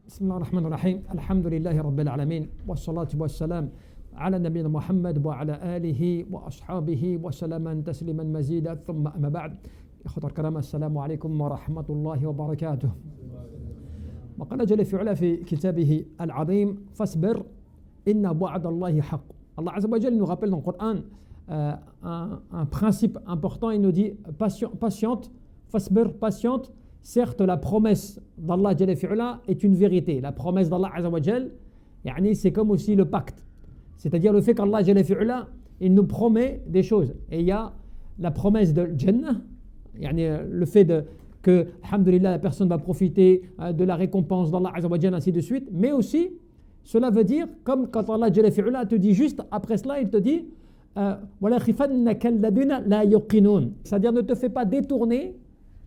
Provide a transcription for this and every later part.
بسم الله الرحمن الرحيم الحمد لله رب العالمين والصلاة والسلام على نبينا محمد وعلى آله وأصحابه وسلم تسليما مزيدا ثم أما بعد إخوة الكرام السلام عليكم ورحمة الله وبركاته. وقال جل في علا في كتابه العظيم فاصبر إن وعد الله حق. Allah Azza wa Jal nous rappelle dans le Coran un principe important. Il nous dit patiente, fasbir, patiente. Certes, la promesse d'Allah Jalla fi'ula est une vérité. La promesse d'Allah Azza wa Jal, c'est comme aussi le pacte. C'est-à-dire le fait qu'Allah Jalla fi'ula, il nous promet des choses. Et il y a la promesse de Jannah, le fait que, alhamdulillah, la personne va profiter de la récompense d'Allah Azza wa Jal, ainsi de suite. Mais aussi, cela veut dire, comme quand Allah Jalla fi'ula te dit juste après cela, il te dit c'est-à-dire ne te fais pas détourner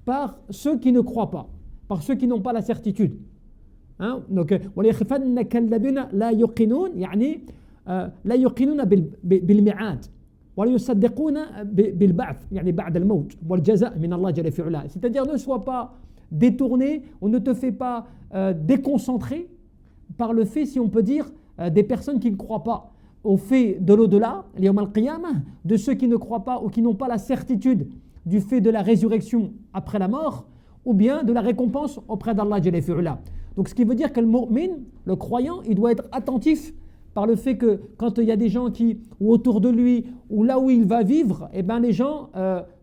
par ceux qui ne croient pas, par ceux qui n'ont pas la certitude. Donc, لا يقنون يعني لا يقنون بالميعاد ولا يصدقون بالبعث يعني بعد الموت والجزاء من الله جل في علاه. C'est-à-dire ne sois pas détourné ou ne te fais pas déconcentrer par le fait, si on peut dire, des personnes qui ne croient pas au fait de l'au-delà, de ceux qui ne croient pas ou qui n'ont pas la certitude du fait de la résurrection après la mort, ou bien de la récompense auprès d'Allah Jalla fi'ula. Donc ce qui veut dire que le mu'min, le croyant, il doit être attentif par le fait que quand il y a des gens ou autour de lui, ou là où il va vivre, les gens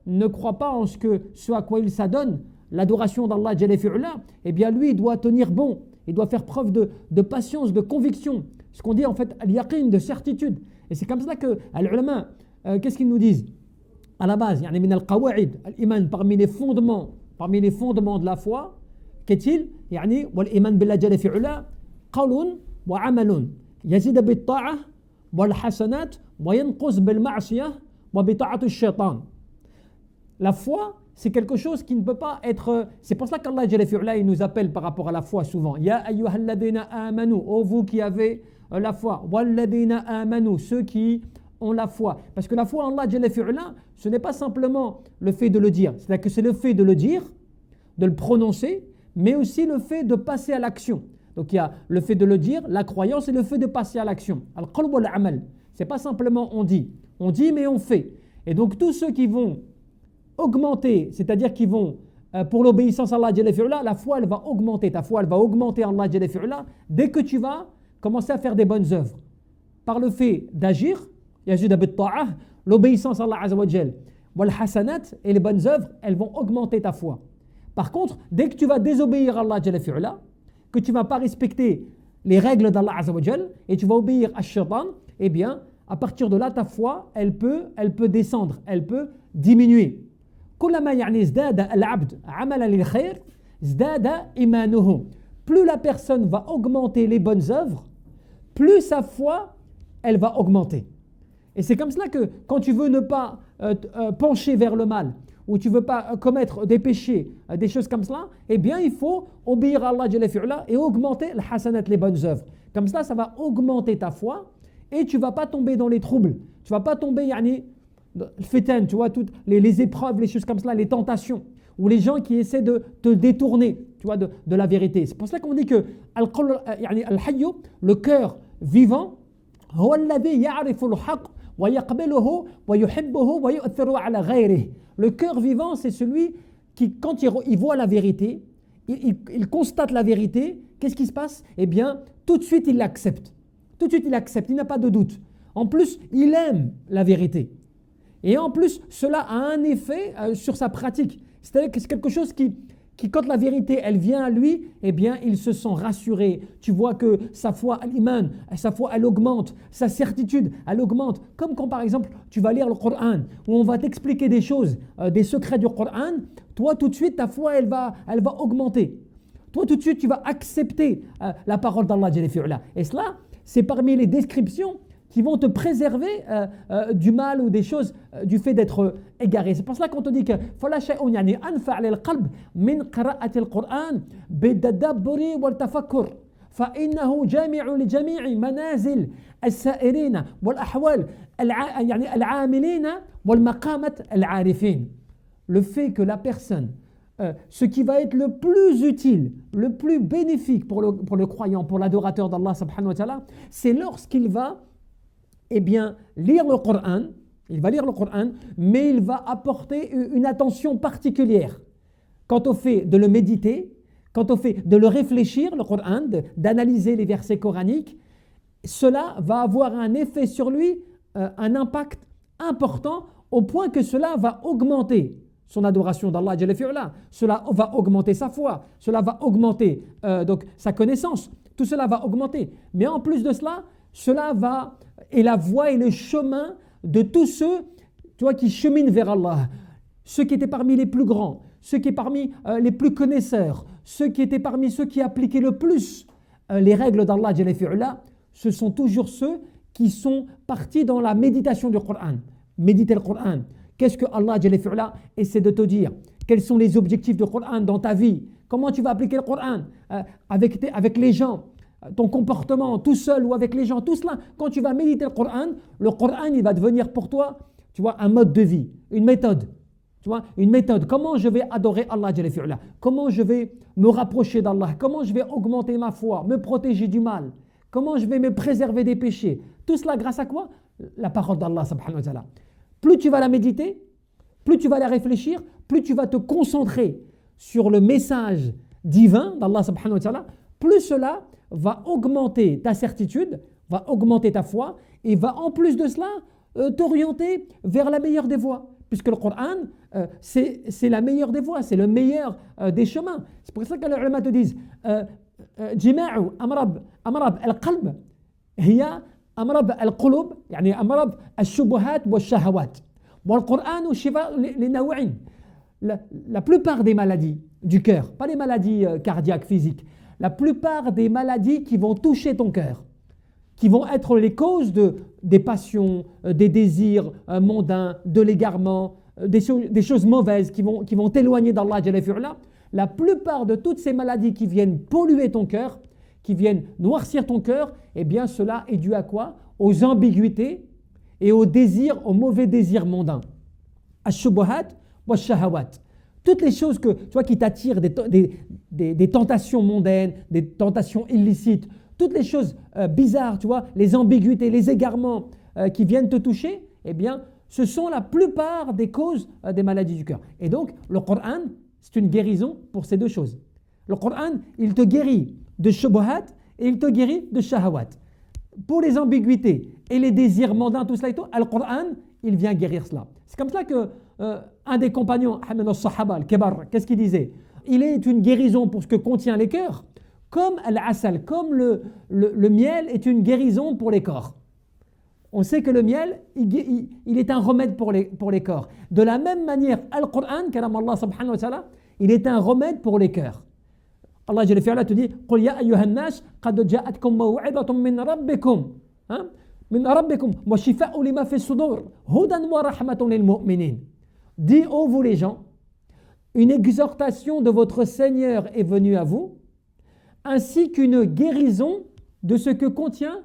ne croient pas en ce à quoi il s'adonne, l'adoration d'Allah Jalla fi'ula, lui il doit tenir bon, il doit faire preuve de patience, de conviction, ce qu'on dit en fait al-yaqin, de certitude. Et c'est comme ça que les ulama, qu'est-ce qu'ils nous disent à la base? min al-qawa'id al-iman, parmi les fondements de la foi, qu'est-il? wal-iman billah jalla fi'ula qawlun wa 'amalun yazid bit-ta'ah wal hasanat wa yanqus bil ma'siyah wa bi ta'ati ash-shaytan. La foi, c'est quelque chose qui ne peut pas être. C'est pour ça qu'Allah Jalla fi'ula, il nous appelle par rapport à la foi souvent. Ya ayyuhalladhina amanu, ô vous qui avez la foi. Walladhina amanu, ceux qui ont la foi. Parce que la foi en Allah Jalla fi'ula, ce n'est pas simplement le fait de le dire. C'est-à-dire que c'est le fait de le dire, de le prononcer, mais aussi le fait de passer à l'action. Donc il y a le fait de le dire, la croyance et le fait de passer à l'action. Al-qalb wal-amal. C'est pas simplement on dit mais on fait. Et donc tous ceux qui vont augmenter, c'est-à-dire qui vont pour l'obéissance à Allah Jalla fi'ula, la foi elle va augmenter, ta foi elle va augmenter en Allah Jalla fi'ula dès que tu vas commencer à faire des bonnes œuvres. Par le fait d'agir, yazid bit-ta'ah, l'obéissance à Allah Azza wa Jal, wal hasanat, et les bonnes œuvres, elles vont augmenter ta foi. Par contre, dès que tu vas désobéir à Allah Jalla fi'ula, que tu ne vas pas respecter les règles d'Allah Azza wa Jal, et tu vas obéir à shaitan, à partir de là, ta foi, elle peut descendre, elle peut diminuer. كلما ازداد العبد عملا للخير ازداد إيمانه. Plus la personne va augmenter les bonnes œuvres, plus sa foi, elle va augmenter. Et c'est comme cela que quand tu veux ne pas pencher vers le mal, ou tu veux pas commettre des péchés, des choses comme cela, il faut obéir à Allah Jalla fi'ula et augmenter le hasanat, les bonnes œuvres. Comme cela, ça va augmenter ta foi et tu vas pas tomber dans les troubles. Tu vas pas tomber, le fitan, tu vois, toutes les épreuves, les choses comme cela, les tentations, ou les gens qui essaient de te détourner, tu vois, de la vérité. C'est pour ça qu'on dit que le cœur vivant, le cœur vivant, c'est celui qui, quand il voit la vérité, il constate la vérité, qu'est-ce qui se passe? Tout de suite il l'accepte. Tout de suite il accepte, il n'a pas de doute. En plus, il aime la vérité. Et en plus, cela a un effet sur sa pratique. C'est-à-dire que c'est quelque chose qui, quand la vérité, elle vient à lui, il se sent rassuré. Tu vois que sa foi, l'iman, sa foi, elle augmente. Sa certitude, elle augmente. Comme quand, par exemple, tu vas lire le Coran, où on va t'expliquer des choses, des secrets du Coran, toi, tout de suite, ta foi, elle va augmenter. Toi, tout de suite, tu vas accepter la parole d'Allah Jalla fi'ula. Et cela, c'est parmi les descriptions qui vont te préserver du mal ou des choses du fait d'être égaré. C'est pour cela qu'on te dit que فلا شيء يعني أنفع للقلب من قراءة القرآن بالتدبر والتفكر فإنه جامع لجميع منازل السائرين والأحوال العاملين والمقامة العارفين. Le fait que la personne ce qui va être le plus utile, le plus bénéfique pour le croyant, pour l'adorateur d'Allah subhanahu wa ta'ala, c'est lorsqu'il va lire le Coran, mais il va apporter une attention particulière quant au fait de le méditer, quant au fait de le réfléchir, le Coran, d'analyser les versets coraniques. Cela va avoir un effet sur lui, un impact important, au point que cela va augmenter son adoration d'Allah, cela va augmenter sa foi, cela va augmenter donc sa connaissance, tout cela va augmenter. Mais en plus de cela, cela va, et la voie et le chemin de tous ceux qui cheminent vers Allah, ceux qui étaient parmi les plus grands, ceux qui étaient parmi les plus connaisseurs, ceux qui étaient parmi ceux qui appliquaient le plus les règles d'Allah, ce sont toujours ceux qui sont partis dans la méditation du Coran. Méditer le Coran. Qu'est-ce que Allah essaie de te dire? Quels sont les objectifs du Coran dans ta vie? Comment tu vas appliquer le Coran avec les gens, ton comportement, tout seul ou avec les gens, tout cela. Quand tu vas méditer le Coran, il va devenir pour toi, un mode de vie, une méthode. Une méthode. Comment je vais adorer Allah? Comment je vais me rapprocher d'Allah? Comment je vais augmenter ma foi, me protéger du mal? Comment je vais me préserver des péchés? Tout cela grâce à quoi? La parole d'Allah subhanahu wa ta'ala. Plus tu vas la méditer, plus tu vas la réfléchir, plus tu vas te concentrer sur le message divin d'Allah subhanahu wa ta'ala, plus cela va augmenter ta certitude, va augmenter ta foi et va en plus de cela t'orienter vers la meilleure des voies. Puisque le Coran, c'est la meilleure des voies, c'est le meilleur des chemins. C'est pour ça que les ulama te disent جماع أمراض القلب هي أمراض القلوب يعني أمراض الشبهات والشهوات والقرآن شفاء لنوعين. La plupart des maladies du cœur, pas les maladies cardiaques, physiques, la plupart des maladies qui vont toucher ton cœur, qui vont être les causes des passions, des désirs mondains, de l'égarement, des choses mauvaises qui vont t'éloigner d'Allah, la plupart de toutes ces maladies qui viennent polluer ton cœur, qui viennent noircir ton cœur, eh bien cela est dû à quoi? Aux ambiguïtés et aux désirs, aux mauvais désirs mondains. Ash-shubuhat wa shahawat. Toutes les choses qui t'attirent, des tentations mondaines, des tentations illicites, toutes les choses bizarres, les ambiguïtés, les égarements qui viennent te toucher, eh bien, ce sont la plupart des causes des maladies du cœur. Et donc, le Coran, c'est une guérison pour ces deux choses. Le Coran, il te guérit de shubuhat et il te guérit de shahawat. Pour les ambiguïtés et les désirs mondains, tout cela et tout, le Coran, il vient guérir cela. C'est comme ça que un des compagnons, Hamad al-Sahaba, al-Kibar, qu'est-ce qu'il disait? Il est une guérison pour ce que contient les cœurs, comme al-asal, comme le miel est une guérison pour les corps. On sait que le miel, il est un remède pour les corps. De la même manière, Al-Qur'an, kalam Allah subhanahu wa ta'ala, il est un remède pour les cœurs. Allah Jalla fi'ala te dit قُلْ يَا أَيُّهَا النَّاسِ قَدْ جَاءَتْكُمْ مَوْعِظَةٌ مِّن رَبِّكُمْ مِّن رَبِّكُمْ وَشِفَاءٌ لِمَا فِي الصُّدُورِ هُدًى وَرَحْمَةٌ لِلْمُؤْمِنِينَ. Dis, ô vous les gens, une exhortation de votre Seigneur est venue à vous, ainsi qu'une guérison de ce que contient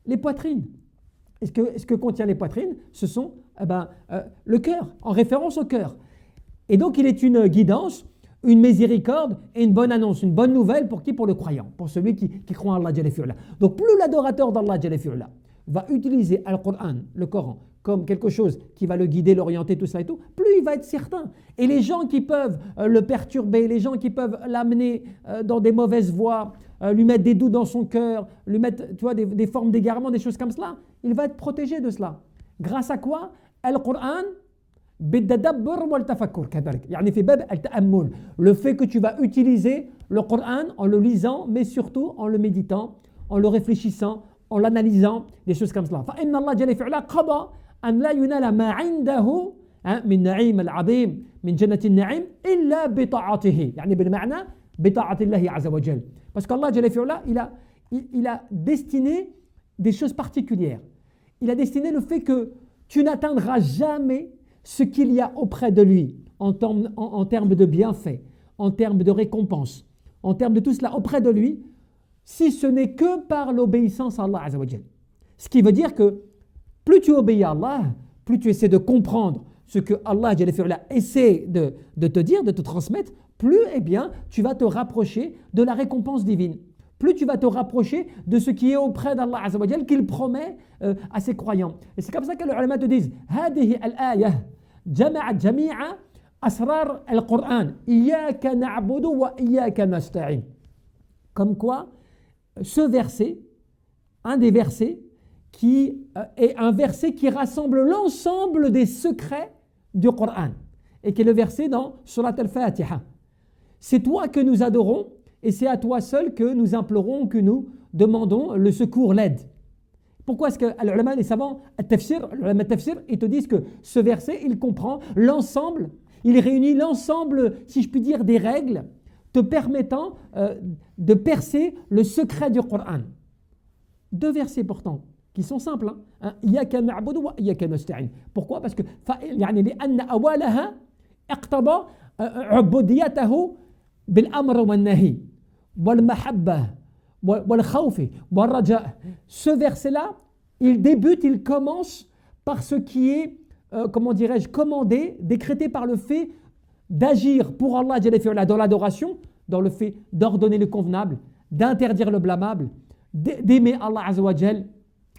les poitrines. Et ce que contient les poitrines, ce sont le cœur, en référence au cœur. Et donc il est une guidance, une miséricorde et une bonne annonce, une bonne nouvelle pour qui? Pour le croyant, pour celui qui croit en Allah Jalla fi'ala. Donc plus l'adorateur d'Allah Jalla fi'ala va utiliser le Coran, comme quelque chose qui va le guider, l'orienter, tout ça et tout, plus il va être certain. Et les gens qui peuvent le perturber, les gens qui peuvent l'amener dans des mauvaises voies, lui mettre des doutes dans son cœur, lui mettre des formes d'égarement, des choses comme cela, il va être protégé de cela. Grâce à quoi? Al-Qur'an, le fait que tu vas utiliser le Coran en le lisant, mais surtout en le méditant, en le réfléchissant, en l'analysant, des choses comme cela. فإن الله جل في علا قضى أن لا ينال ما عنده من نعيم العظيم من جنة النعيم إلا بطاعته يعني بالمعنى بطاعة الله عز وجل. Parce qu'Allah جل في علا il a destiné des choses particulières. Il a destiné le fait que tu n'atteindras jamais ce qu'il y a auprès de lui en termes de bienfaits, en termes de récompenses, en termes de tout cela auprès de lui, si ce n'est que par l'obéissance à Allah Azza wa Jal. Ce qui veut dire que plus tu obéis à Allah, plus tu essaies de comprendre ce que Allah essaie de te dire, de te transmettre, plus eh bien, tu vas te rapprocher de la récompense divine. Plus tu vas te rapprocher de ce qui est auprès d'Allah Azza wa Jal qu'il promet à ses croyants. Et c'est comme ça que les ulama te disent هذه الآية جمعت جميع أسرار القرآن إياك نعبد وإياك نستعين. Comme quoi, ce verset, un des versets, qui est un verset qui rassemble l'ensemble des secrets du Coran et qui est le verset dans Surat al-Fatiha. C'est toi que nous adorons et c'est à toi seul que nous implorons, que nous demandons le secours, l'aide. Pourquoi est-ce que les ulama, les savants, les tafsir, ils te disent que ce verset, il comprend l'ensemble, il réunit l'ensemble, si je puis dire, des règles te permettant de percer le secret du Coran. Deux versets pourtant, qui sont simples. إياك نعبد وإياك نستعين. Pourquoi? Parce que يعني لأن أولها اقتضى عبوديته بالأمر والنهي والمحبة والخوف والرجاء. Ce verset-là, il débute, il commence par ce qui est, comment dirais-je, commandé, décrété par le fait d'agir pour Allah dans l'adoration, dans le fait d'ordonner le convenable, d'interdire le blâmable, d'aimer Allah Azza wa Jal,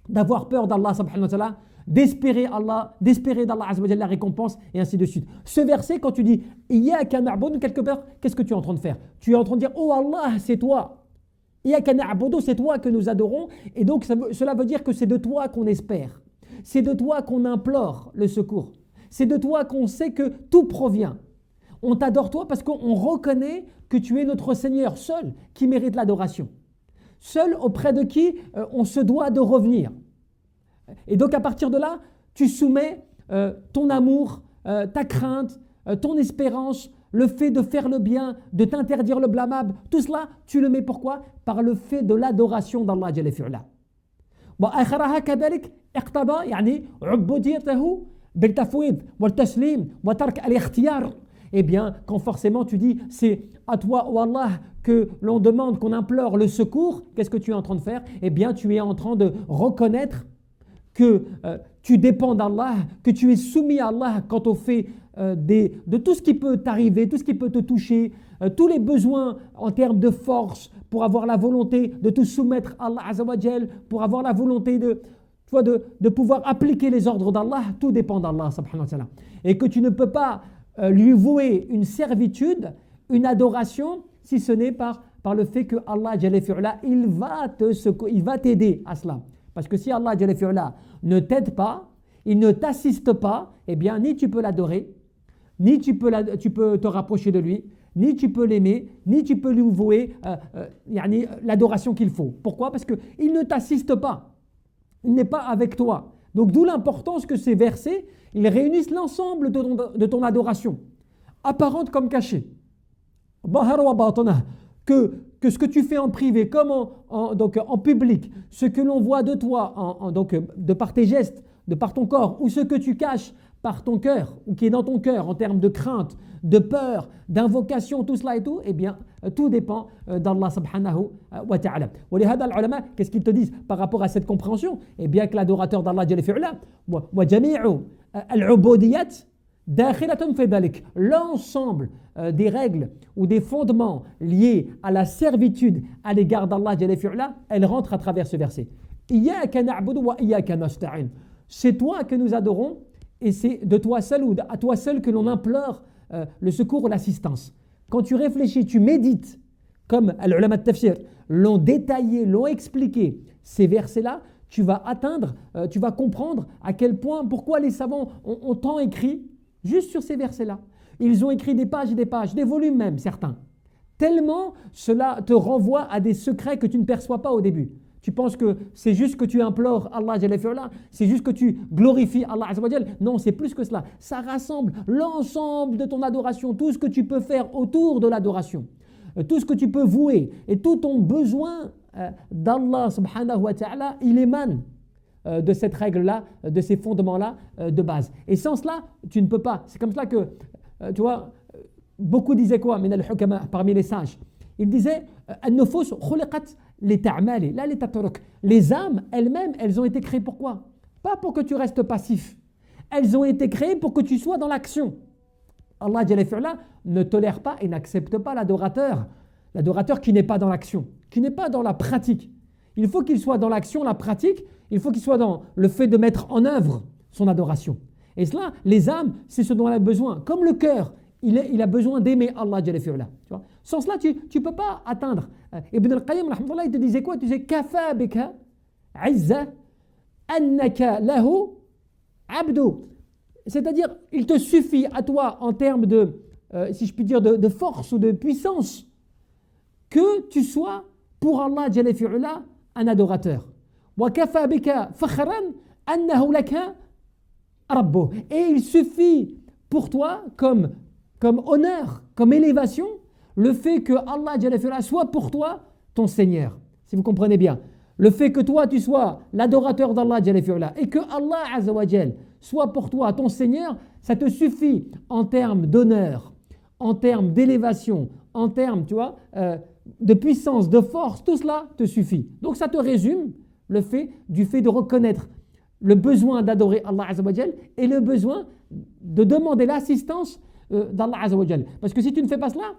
d'avoir peur d'Allah subhanahu wa ta'ala, d'espérer d'Allah Azza wa Jal la récompense, et ainsi de suite. Ce verset, quand tu dis Iyyaka na'budu, quelque part, qu'est-ce que tu es en train de faire? Tu es en train de dire oh Allah, c'est toi. Iyyaka na'budu, c'est toi que nous adorons, et donc cela veut dire que c'est de toi qu'on espère. C'est de toi qu'on implore le secours. C'est de toi qu'on sait que tout provient. On t'adore toi parce qu'on reconnaît que tu es notre Seigneur seul qui mérite l'adoration. Seul auprès de qui on se doit de revenir. Et donc à partir de là, tu soumets ton amour, ta crainte, ton espérance, le fait de faire le bien, de t'interdire le blâmable, tout cela, tu le mets pourquoi? Par le fait de l'adoration d'Allah Jalla fi'ala. وآخرها كذلك اقتضى يعني عبوديته بالتفويض والتسليم وترك الاختيار. Eh bien, quand forcément tu dis c'est à toi, oh Allah, que l'on demande, qu'on implore le secours, qu'est-ce que tu es en train de faire? Eh bien, tu es en train de reconnaître que tu dépends d'Allah, que tu es soumis à Allah quant au fait de tout ce qui peut t'arriver, tout ce qui peut te toucher, tous les besoins en termes de force, pour avoir la volonté de tout soumettre à Allah Azza wa Jal, pour avoir la volonté de pouvoir appliquer les ordres d'Allah, tout dépend d'Allah subhanahu wa ta'ala. Et que tu ne peux pas lui vouer une servitude, une adoration, si ce n'est par le fait que Allah Jalla fi'ala, il va t'aider à cela. Parce que si Allah Jalla fi'ala ne t'aide pas, il ne t'assiste pas, eh bien ni tu peux l'adorer, ni tu peux te rapprocher de lui, ni tu peux l'aimer, ni tu peux lui vouer l'adoration qu'il faut. Pourquoi? Parce qu'il ne t'assiste pas, il n'est pas avec toi. Donc d'où l'importance que ces versets, ils réunissent l'ensemble de ton adoration, apparente comme cachée. Que ce que tu fais en privé comme en public, ce que l'on voit de toi de par tes gestes, de par ton corps, ou ce que tu caches par ton cœur, ou qui est dans ton cœur en termes de crainte, de peur, d'invocation, tout cela et tout, eh bien, tout dépend d'Allah subhanahu wa ta'ala. ولهذا العلماء, qu'est-ce qu'ils te disent par rapport à cette compréhension? Eh bien que l'adorateur d'Allah jalla fi'ala, وجميع العبوديات داخلة في ذلك, l'ensemble des règles ou des fondements liés à la servitude à l'égard d'Allah jalla fi'ala, elles rentrent à travers ce verset. إياك نعبد وإياك نستعين. C'est toi que nous adorons et c'est de toi seul ou à toi seul que l'on implore le secours ou l'assistance. Quand tu réfléchis, tu médites, comme les ulama de tafsir l'ont détaillé, l'ont expliqué, ces versets-là, tu vas comprendre à quel point, pourquoi les savants ont tant écrit juste sur ces versets-là. Ils ont écrit des pages et des pages, des volumes même, certains. Tellement cela te renvoie à des secrets que tu ne perçois pas au début. Tu penses que c'est juste que tu implores Allah Jalla fi'ala, c'est juste que tu glorifies Allah Azza wa Jal. Non, c'est plus que cela. Ça rassemble l'ensemble de ton adoration, tout ce que tu peux faire autour de l'adoration, tout ce que tu peux vouer et tout ton besoin d'Allah subhanahu wa ta'ala, il émane de cette règle-là, de ces fondements-là de base. Et sans cela, tu ne peux pas. C'est comme cela que, tu vois, beaucoup disaient quoi, parmi les sages? Ils disaient an-nufus khuliqat li ta'mali la li tatruk. Les âmes elles-mêmes, elles ont été créées pourquoi? Pas pour que tu restes passif. Elles ont été créées pour que tu sois dans l'action. Allah Jalla fi'ala ne tolère pas et n'accepte pas l'adorateur. L'adorateur qui n'est pas dans l'action, qui n'est pas dans la pratique. Il faut qu'il soit dans l'action, la pratique, il faut qu'il soit dans le fait de mettre en œuvre son adoration. Et cela, les âmes, c'est ce dont elles ont besoin. Comme le cœur, il a besoin d'aimer Allah Jalla fi'ala. Sans cela, tu ne peux pas atteindre. Ibn al-Qayyim, il te disait quoi? Tu disais Kafa bika izza annaka lahu abdu. C'est-à-dire, il te suffit à toi en termes de, si je puis dire, de force ou de puissance, que tu sois pour Allah Jalla fi'ala un adorateur. Wa kafa bika fakhran annahu laka rabbuh. Et il suffit pour toi comme honneur, comme élévation, le fait que Allah Jalla fi'ala soit pour toi ton Seigneur. Si vous comprenez bien. Le fait que toi tu sois l'adorateur d'Allah Jalla fi'ala et que Allah Azza wa Jal soit pour toi ton Seigneur, ça te suffit en termes d'honneur, en termes d'élévation, en termes, tu vois, de puissance, de force, tout cela te suffit. Donc ça te résume du fait de reconnaître le besoin d'adorer Allah Azza wa Jal et le besoin de demander l'assistance d'Allah Azza wa Jal. Parce que si tu ne fais pas cela,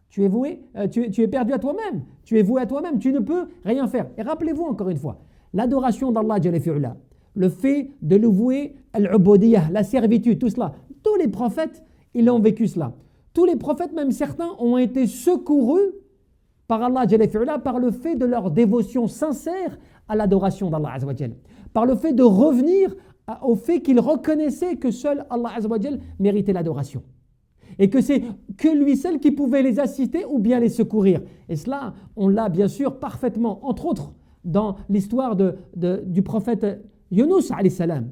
tu es voué, tu es perdu à toi-même, tu es voué à toi-même, tu ne peux rien faire. Et rappelez-vous encore une fois, l'adoration d'Allah Jalla fi'ala, le fait de le vouer al-ubudiyah, la servitude, tout cela, tous les prophètes, ils ont vécu cela. Tous les prophètes, même certains, ont été secourus par Allah Jalla fi'ala par le fait de leur dévotion sincère à l'adoration d'Allah Azza wa Jal, par le fait de revenir au fait qu'ils reconnaissaient que seul Allah Azza wa Jal méritait l'adoration. Et que c'est que lui seul qui pouvait les assister ou bien les secourir. Et cela, on l'a bien sûr parfaitement, entre autres, dans l'histoire du prophète Yunus alayhi salam,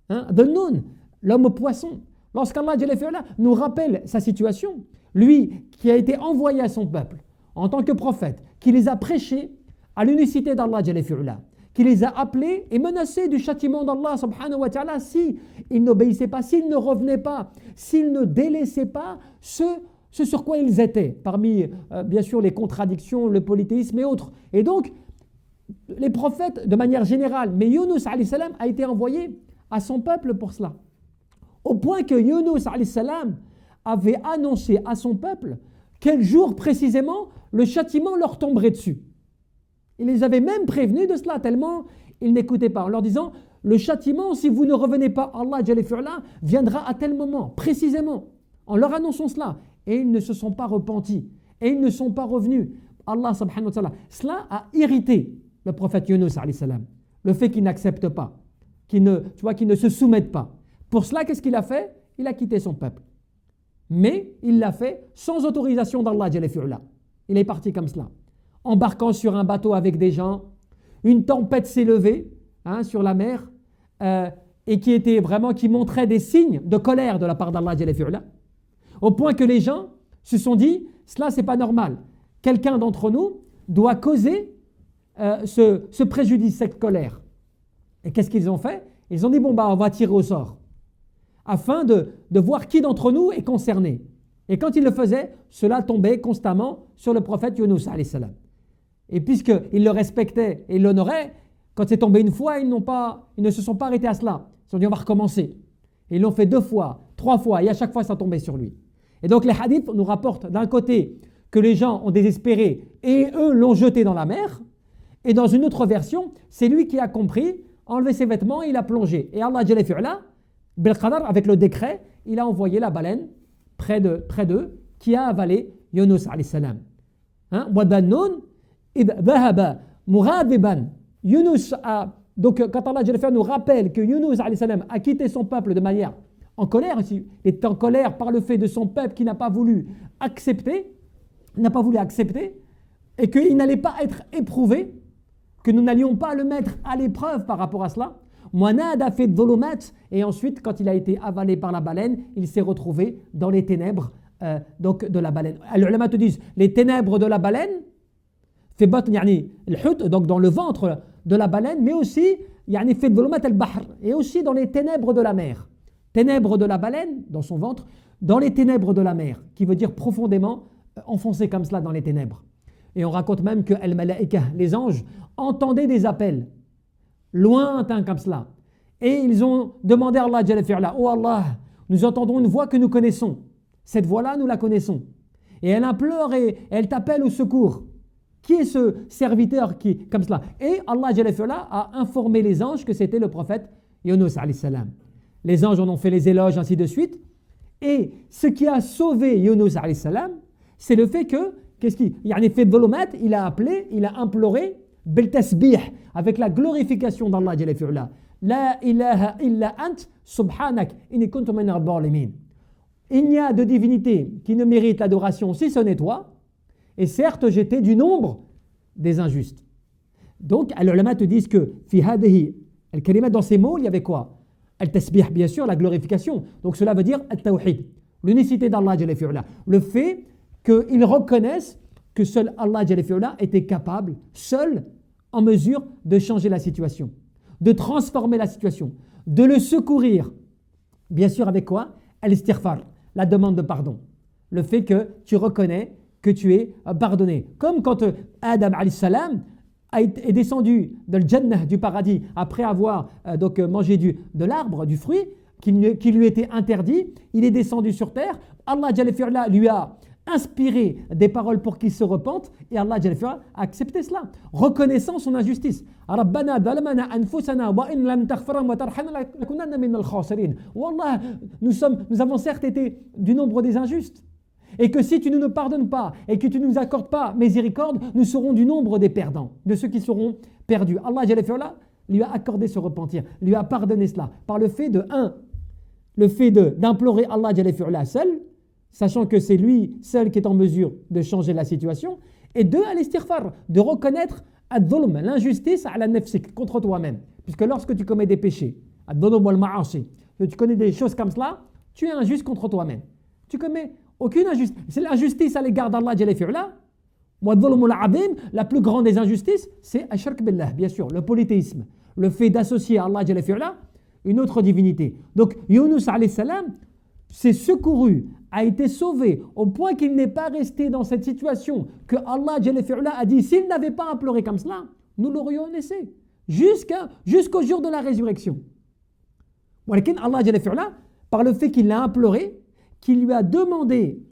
Dhunnun, l'homme poisson. Lorsqu'Allah Jalla fi'ala nous rappelle sa situation, lui qui a été envoyé à son peuple en tant que prophète, qui les a prêchés à l'unicité d'Allah Jalla fi'ala, qui les a appelés et menacés du châtiment d'Allah subhanahu wa ta'ala s'ils n'obéissaient pas, s'ils ne revenaient pas, s'ils ne délaissaient pas ce sur quoi ils étaient, parmi bien sûr les contradictions, le polythéisme et autres. Et donc, les prophètes de manière générale, mais Yunus alayhi salam a été envoyé à son peuple pour cela. Au point que Yunus alayhi salam avait annoncé à son peuple quel jour précisément le châtiment leur tomberait dessus. Il les avait même prévenus de cela, tellement ils n'écoutaient pas, en leur disant, le châtiment, si vous ne revenez pas, Allah Jalla fi'ala, viendra à tel moment, précisément. En leur annonçant cela, et ils ne se sont pas repentis, et ils ne sont pas revenus. Allah subhanahu wa ta'ala, cela a irrité le prophète Yunus alayhi salam, le fait qu'il n'accepte pas, qu'il ne se soumette pas. Pour cela, qu'est-ce qu'il a fait? Il a quitté son peuple. Mais il l'a fait sans autorisation d'Allah Jalla fi'ala. Il est parti comme cela, embarquant sur un bateau avec des gens. Une tempête s'est levée sur la mer et qui montrait des signes de colère de la part d'Allah Jalla fi'ala, au point que les gens se sont dit, cela c'est pas normal, quelqu'un d'entre nous doit causer ce préjudice, cette colère. Et qu'est-ce qu'ils ont fait? Ils ont dit, on va tirer au sort afin de voir qui d'entre nous est concerné. Et quand ils le faisaient, cela tombait constamment sur le prophète Yunus alayhi salam. Et puisqu'ils le respectaient et l'honoraient, quand c'est tombé une fois, ils ne se sont pas arrêtés à cela. Ils se sont dit, on va recommencer. Et ils l'ont fait 2 fois, 3 fois, et à chaque fois, ça tombait sur lui. Et donc les hadiths nous rapportent d'un côté que les gens ont désespéré et eux l'ont jeté dans la mer. Et dans une autre version, c'est lui qui a compris, enlevé ses vêtements et il a plongé. Et Allah Jalla fi'ala, bil qadar, avec le décret, il a envoyé la baleine près d'eux qui a avalé Yunus alayhi salam. Wa dhannun id dhahaba mughadiban. Yunus a, donc quand Allah Jalla fi'ala nous rappelle que Yunus alayhi salam a quitté son peuple de manière en colère, il est en colère par le fait de son peuple qui n'a pas voulu accepter, et qu'il n'allait pas être éprouvé, que nous n'allions pas le mettre à l'épreuve par rapport à cela. Moanad a fait dhulumat, et ensuite, quand il a été avalé par la baleine, il s'est retrouvé dans les ténèbres donc de la baleine. Les ulama te disent, les ténèbres de la baleine, fait batn yani al-hut, donc dans le ventre de la baleine, mais aussi yani fait dhulumat al-bahr, et aussi dans les ténèbres de la mer. Ténèbres de la baleine, dans son ventre, dans les ténèbres de la mer, qui veut dire profondément enfoncé comme cela dans les ténèbres. Et on raconte même que al-malaïka, les anges, entendaient des appels lointains comme cela. Et ils ont demandé à Allah Jalla fi'ala, oh Allah, nous entendons une voix que nous connaissons. Cette voix-là, nous la connaissons. Et elle implore et elle t'appelle au secours. Qui est ce serviteur qui, comme cela? Et Allah Jalla fi'ala a informé les anges que c'était le prophète Yunus alayhi salam. Les anges en ont fait les éloges, ainsi de suite. Et ce qui a sauvé Yunus alayhi salam, c'est le fait que, qu'est-ce qu'il y a fait dhulumat, il a appelé, il a imploré, bil tasbih, avec la glorification d'Allah Jalla fi'ala. La ilaha illa ant subhanak inni kuntu minaz zalimin. Il n'y a de divinité qui ne mérite l'adoration si ce n'est toi. Et certes, j'étais du nombre des injustes. Donc, les ulama te disent que fi hadihi al-kalimat, dans ces mots, il y avait quoi? Al-tasbih, bien sûr, la glorification. Donc cela veut dire al-tawhid, l'unicité d'Allah Jalla fi'ala. Le fait qu'ils reconnaissent que seul Allah Jalla fi'ala était capable, seul, en mesure de changer la situation, de transformer la situation, de le secourir. Bien sûr, avec quoi? Al-istighfar, la demande de pardon. Le fait que tu reconnais que tu es pardonné. Comme quand Adam alayhi salam est descendu de le Jannah, du paradis, après avoir mangé de l'arbre, du fruit, qui lui était interdit, il est descendu sur terre. Allah Jalla fi'ala lui a inspiré des paroles pour qu'il se repente, et Allah Jalla fi'ala a accepté cela, reconnaissant son injustice. Rabbana zalamana anfusana wa in lam taghfir wa tarhamna lakunanna minal khasirin. Wallah, nous avons certes été du nombre des injustes, et que si tu ne nous pardonnes pas et que tu ne nous accordes pas miséricorde, nous serons du nombre des perdants, de ceux qui seront perdus. Allah Jalla fi'ala lui a accordé ce repentir, lui a pardonné cela par le fait d'implorer Allah Jalla fi'ala seul, sachant que c'est lui seul qui est en mesure de changer la situation, et deux, al-istighfar, de reconnaître ad-dhulm, l'injustice à la nafsik, contre toi-même. Puisque lorsque tu commets des péchés, ad-dhulm wal-ma'asi, tu connais des choses comme cela, tu es injuste contre toi-même. Tu commets aucune injustice. C'est l'injustice à l'égard d'Allah Jalla fi'ala. La plus grande des injustices, c'est ashirk billah, bien sûr, le polythéisme, le fait d'associer à Allah Jalla fi'ala une autre divinité. Donc Yunus alayhi salam s'est secouru, a été sauvé au point qu'il n'est pas resté dans cette situation que Allah Jalla fi'ala a dit s'il n'avait pas imploré comme cela, nous l'aurions laissé jusqu'au jour de la résurrection. Allah Jalla fi'ala, par le fait qu'il l'a imploré, qu'il lui a demandé,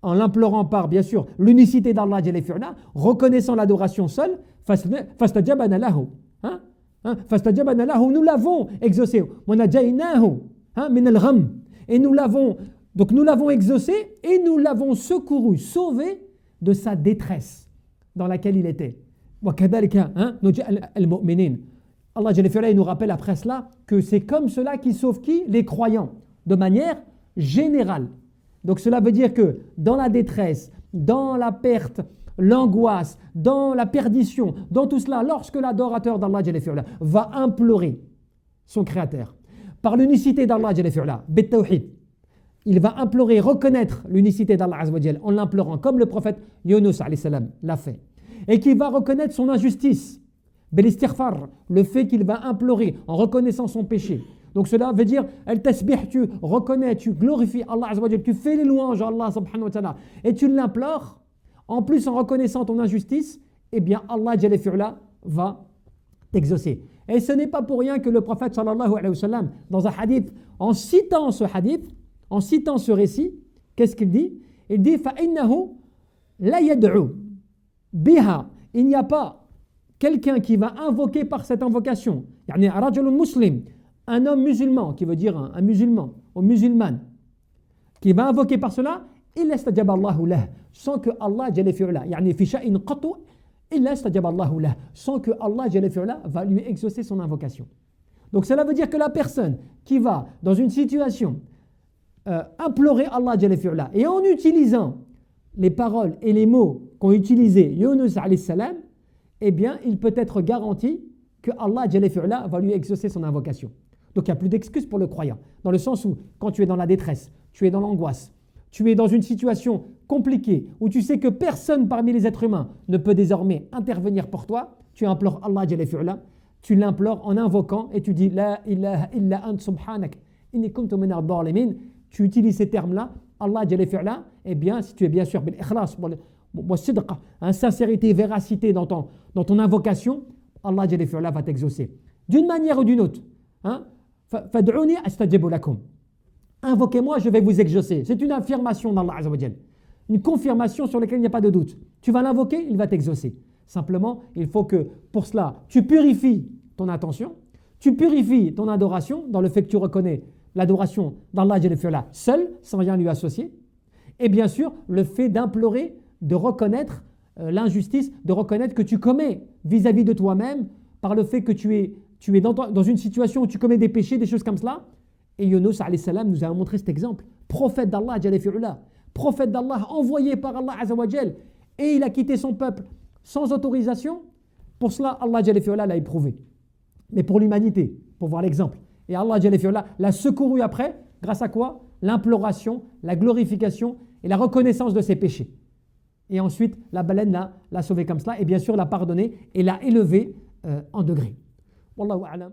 en l'implorant par, bien sûr, l'unicité d'Allah Jalla fi'ala, reconnaissant l'adoration seule, fastajabana lahu. Fastajabana lahu, nous l'avons exaucé. Min al-gham. Et nous l'avons exaucé et nous l'avons secouru, sauvé de sa détresse dans laquelle il était. Allah Jalla fi'ala nous rappelle après cela que c'est comme cela qui sauve qui? Les croyants, de manière générale. Donc cela veut dire que dans la détresse, dans la perte, l'angoisse, dans la perdition, dans tout cela, lorsque l'adorateur d'Allah Jalla fi'ala va implorer son Créateur, par l'unicité d'Allah Jalla fi'ala, bit-tawhid, il va implorer, reconnaître l'unicité d'Allah Azza wa Jal en l'implorant, comme le prophète Yunus alayhi salam l'a fait, et qu'il va reconnaître son injustice, bil-istighfar, le fait qu'il va implorer en reconnaissant son péché. Donc cela veut dire, al-tasbih, tu reconnais, tu glorifies Allah Azza wa Jal, tu fais les louanges à Allah subhanahu wa ta'ala, et tu l'implores, en plus en reconnaissant ton injustice, eh bien Allah Jalla fi'ala va t'exaucer. Et ce n'est pas pour rien que le prophète sallallahu alayhi wa sallam, dans un hadith, en citant ce hadith, en citant ce récit, qu'est-ce qu'il dit? Il dit فَإِنَّهُ لَا يَدْعُ بِهَا. Il n'y a pas quelqu'un qui va invoquer par cette invocation, يعني رجل مسلم, un homme musulman, qui veut dire un musulman, ou musulmane, qui va invoquer par cela, إِلَّا اسْتَجَابَ اللَّهُ لَهُ, sans que Allah Jalla fi'ala, يعني في شيء قط إِلَّا اسْتَجَابَ اللَّهُ لَهُ, sans que Allah Jalla fi'ala va lui exaucer son invocation. Donc cela veut dire que la personne qui va dans une situation implorer Allah Jalla fi'ala, et en utilisant les paroles et les mots qu'ont utilisé Yunus alayhi salam, eh bien il peut être garanti que Allah Jalla fi'ala va lui exaucer son invocation. Donc il n'y a plus d'excuse pour le croyant, dans le sens où quand tu es dans la détresse, tu es dans l'angoisse, tu es dans une situation compliquée où tu sais que personne parmi les êtres humains ne peut désormais intervenir pour toi, tu implores Allah Jalla fi'ala, tu l'implores en invoquant et tu dis La ilaha illa ant subhanak inni kuntu minaz zalimin. Tu utilises ces termes-là, Allah Jalla fi'ala, eh bien, si tu es bien sûr bil ikhlas, sincérité, véracité dans ton invocation, Allah Jalla fi'ala va t'exaucer. D'une manière ou d'une autre. Fad'uni astajib lakum. Invoquez-moi, je vais vous exaucer. C'est une affirmation d'Allah Azza wa Jal. Une confirmation sur laquelle il n'y a pas de doute. Tu vas l'invoquer, il va t'exaucer. Simplement, il faut que pour cela, tu purifies ton attention, tu purifies ton adoration dans le fait que tu reconnais l'adoration d'Allah Jalla fi'ala seul, sans rien lui associer. Et bien sûr, le fait d'implorer, de reconnaître l'injustice, de reconnaître que tu commets vis-à-vis de toi-même, par le fait que tu es dans une situation où tu commets des péchés, des choses comme cela. Et Yunus alayhi salam nous a montré cet exemple. Prophète d'Allah Jalla fi'ala, prophète d'Allah envoyé par Allah Azza wa Jal, et il a quitté son peuple sans autorisation. Pour cela, Allah Jalla fi'ala l'a éprouvé. Mais pour l'humanité, pour voir l'exemple. Et Allah Jalla fi'ala l'a secouru après, grâce à quoi? L'imploration, la glorification et la reconnaissance de ses péchés. Et ensuite, la baleine l'a sauvé comme cela, et bien sûr l'a pardonné et l'a élevé en degré. Wallahu a'lam.